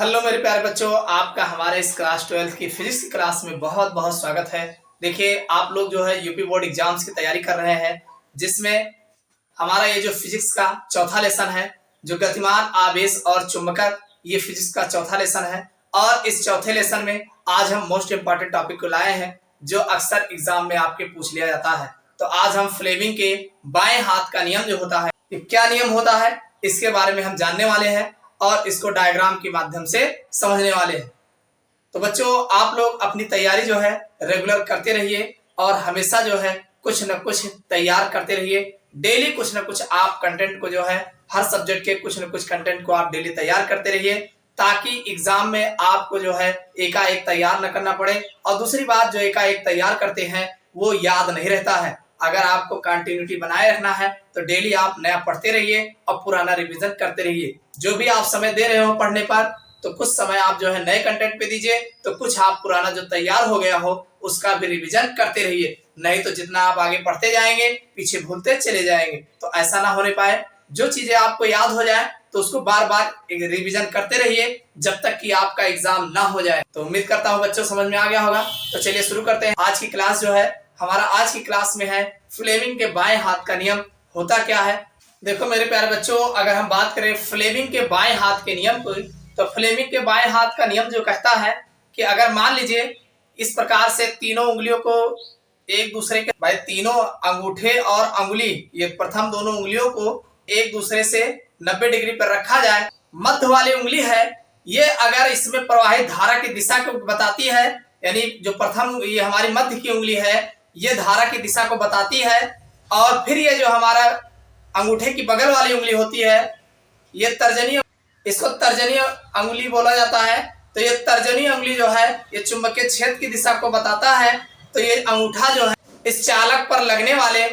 Hello मेरे प्यारे बच्चों, आपका हमारे इस क्लास 12 की फिजिक्स की क्लास में बहुत बहुत स्वागत है। देखिए, आप लोग जो है यूपी बोर्ड एग्जाम्स की तैयारी कर रहे हैं, जिसमें हमारा ये जो फिजिक्स का चौथा लेसन है, जो गतिमान, आवेश और चुंबकत्व, ये फिजिक्स का चौथा लेसन है। और इस चौथे लेसन में आज हम मोस्ट इंपॉर्टेंट टॉपिक को लाए हैं, जो अक्सर एग्जाम में आपके पूछ लिया जाता है। तो आज हम फ्लेमिंग के बाएं हाथ का नियम जो होता है, ये क्या नियम होता है, इसके बारे में हम जानने वाले हैं और इसको डायग्राम के माध्यम से समझने वाले हैं। तो बच्चों, आप लोग अपनी तैयारी जो है रेगुलर करते रहिए और हमेशा जो है कुछ न कुछ तैयार करते रहिए। डेली कुछ न कुछ आप कंटेंट को जो है, हर सब्जेक्ट के कुछ न कुछ कंटेंट को आप डेली तैयार करते रहिए, ताकि एग्जाम में आपको जो है एकाएक तैयार न करना पड़े। और दूसरी बात, जो एकाएक तैयार करते हैं वो याद नहीं रहता है। अगर आपको कंटिन्यूटी बनाए रखना है तो डेली आप नया पढ़ते रहिए और पुराना रिवीजन करते रहिए। जो भी आप समय दे रहे हो पढ़ने पर, तो कुछ समय आप जो है नए कंटेंट पे दीजिए, तो कुछ आप पुराना जो तैयार हो गया हो उसका भी रिवीजन करते रहिए। नहीं तो जितना आप आगे पढ़ते जाएंगे, पीछे भूलते चले जाएंगे। तो ऐसा ना होने पाए, जो चीजें आपको याद हो जाए तो उसको बार बार रिवीजन करते रहिए जब तक कि आपका एग्जाम ना हो जाए। तो उम्मीद करता हूँ बच्चों समझ में आ गया होगा। तो चलिए शुरू करते हैं। आज की क्लास जो है, हमारा आज की क्लास में है फ्लेमिंग के बाएं हाथ का नियम होता क्या है। देखो मेरे प्यारे बच्चों, अगर हम बात करें फ्लेमिंग के बाएं हाथ के नियम को, तो फ्लेमिंग के बाएं हाथ का नियम जो कहता है कि अगर मान लीजिए इस प्रकार से तीनों उंगलियों को एक दूसरे के, भाई तीनों अंगूठे और अंगुली, ये प्रथम दोनों उंगलियों को एक दूसरे से 90 डिग्री पर रखा जाए। मध्य वाली उंगली है, ये अगर इसमें प्रवाहित धारा की दिशा को बताती है, यानी जो प्रथम ये हमारी मध्य की उंगली है, ये धारा की दिशा को बताती है। और फिर ये जो हमारा अंगूठे की बगल वाली उंगली होती है, ये तर्जनी, इसको तर्जनी अंगुली बोला जाता है। तो ये तर्जनी उंगली जो है, ये चुंबकीय क्षेत्र की दिशा को बताता है। तो ये अंगूठा जो है इस चालक पर लगने वाले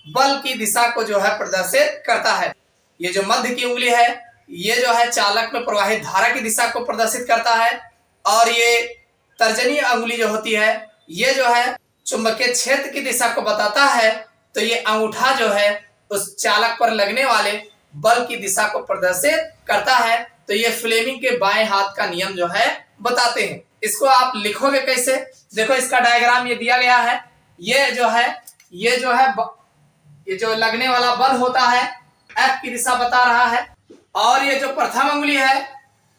बल की दिशा को जो है प्रदर्शित करता है। ये जो मध्य की उंगली है, ये जो है चालक में प्रवाहित धारा की दिशा को प्रदर्शित करता है। और ये तर्जनी अंगुली जो होती है, ये जो है चुंबकीय क्षेत्र की दिशा को बताता है। तो ये अंगूठा जो है उस चालक पर लगने वाले बल की दिशा को प्रदर्शित करता है। तो ये फ्लेमिंग के बाएं हाथ का नियम जो है बताते हैं। इसको आप लिखोगे कैसे? देखो, इसका डायग्राम ये दिया गया है। ये जो है ये जो लगने वाला बल होता है, F की दिशा बता रहा है। और ये जो प्रथम उंगली है,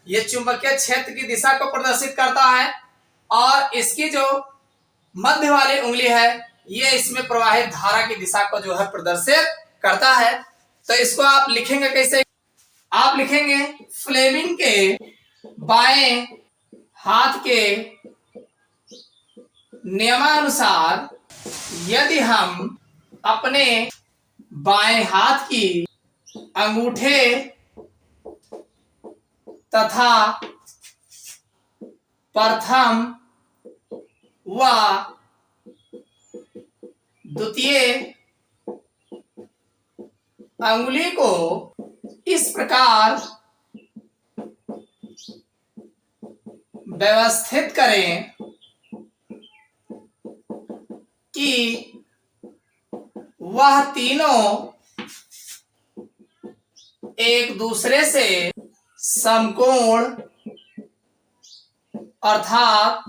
ये चुंबकीय क्षेत्र की दिशा को प्रदर्शित करता है। और इसकी जो मध्य वाली उंगली है, ये इसमें प्रवाहित धारा की दिशा को जो है प्रदर्शित करता है। तो इसको आप लिखेंगे कैसे? आप लिखेंगे फ्लेमिंग के बाएं हाथ के नियमानुसार, यदि हम अपने बाएं हाथ की अंगूठे तथा प्रथम व द्वितीय अंगुली को इस प्रकार व्यवस्थित करें कि वह तीनों एक दूसरे से समकोण अर्थात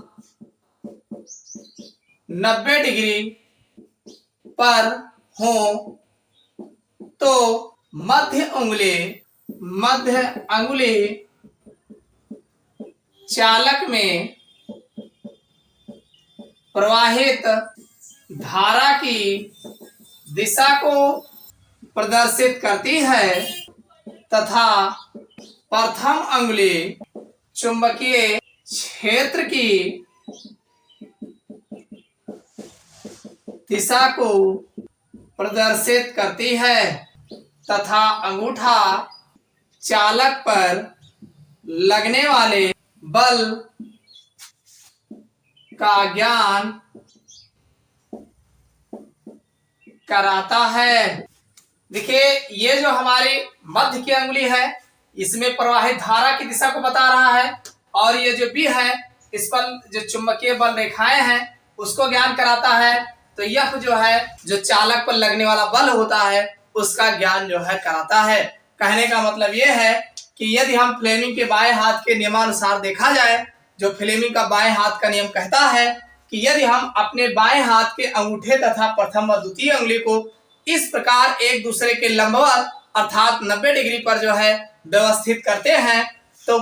90 डिग्री पर हो, तो मध्य अंगुली चालक में प्रवाहित धारा की दिशा को प्रदर्शित करती है तथा प्रथम अंगुली चुंबकीय क्षेत्र की दिशा को प्रदर्शित करती है तथा अंगूठा चालक पर लगने वाले बल का ज्ञान कराता है। देखिए, ये जो हमारी मध्य की अंगुली है, इसमें प्रवाहित धारा की दिशा को बता रहा है। और ये जो बी है, इस पर जो चुंबकीय बल रेखाएं हैं उसको ज्ञान कराता है। तो यह जो है, जो चालक पर लगने वाला बल होता है, उसका ज्ञान जो है कराता है। कहने का मतलब ये है कि यदि हम फ्लेमिंग के बाएं हाथ के नियमानुसार देखा जाए, जो फ्लेमिंग का बाएं हाथ का नियम कहता है कि यदि हम अपने बाएं हाथ के अंगूठे तथा प्रथम व द्वितीय उंगली को इस प्रकार एक दूसरे के लंबवत अर्थात 90 डिग्री पर जो है व्यवस्थित करते हैं, तो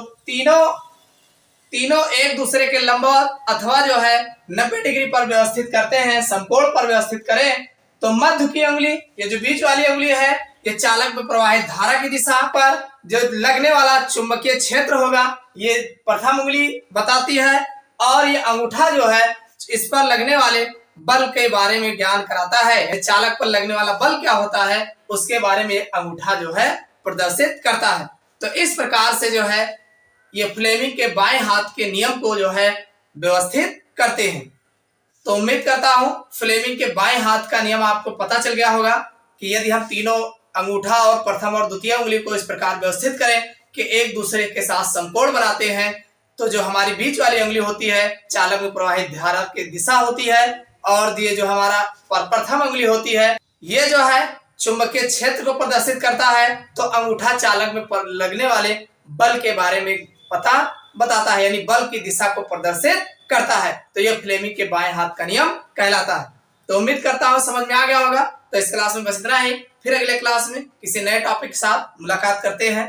तीनों एक दूसरे के लंबवत अथवा जो है 90 डिग्री पर व्यवस्थित करते हैं, समकोण पर व्यवस्थित करें, तो मध्य की उंगली, ये जो बीच वाली उंगली है, ये चालक में प्रवाहित धारा की दिशा पर जो लगने वाला चुंबकीय क्षेत्र होगा, ये प्रथम उंगली बताती है, और ये अंगूठा जो है इस पर लगने वाले बल के बारे में ज्ञान कराता है। चालक पर लगने वाला बल क्या होता है उसके बारे में अंगूठा जो है प्रदर्शित करता है। तो इस प्रकार से जो है ये फ्लेमिंग के बाएं हाथ के नियम को जो है व्यवस्थित करते हैं। तो उम्मीद करता हूं फ्लेमिंग के बाएं हाथ का नियम आपको पता चल गया होगा कि यदि हम तीनों अंगूठा और प्रथम और द्वितीय उंगली को इस प्रकार व्यवस्थित करें कि एक दूसरे के साथ समकोण बनाते हैं, तो जो हमारी बीच वाली उंगली होती है चालक में प्रवाहित धारा की दिशा होती है, और ये जो हमारा प्रथम उंगली होती है ये जो है चुंबकीय क्षेत्र को प्रदर्शित करता है, तो अंगूठा चालक में लगने वाले बल के बारे में पता बताता है, यानी बल की दिशा को प्रदर्शित करता है। तो यह फ्लेमिंग के बाएं हाथ का नियम कहलाता है। तो उम्मीद करता हूं समझ में आ गया होगा। तो इस क्लास में बस इतना ही, फिर अगले क्लास में किसी नए टॉपिक के साथ मुलाकात करते हैं।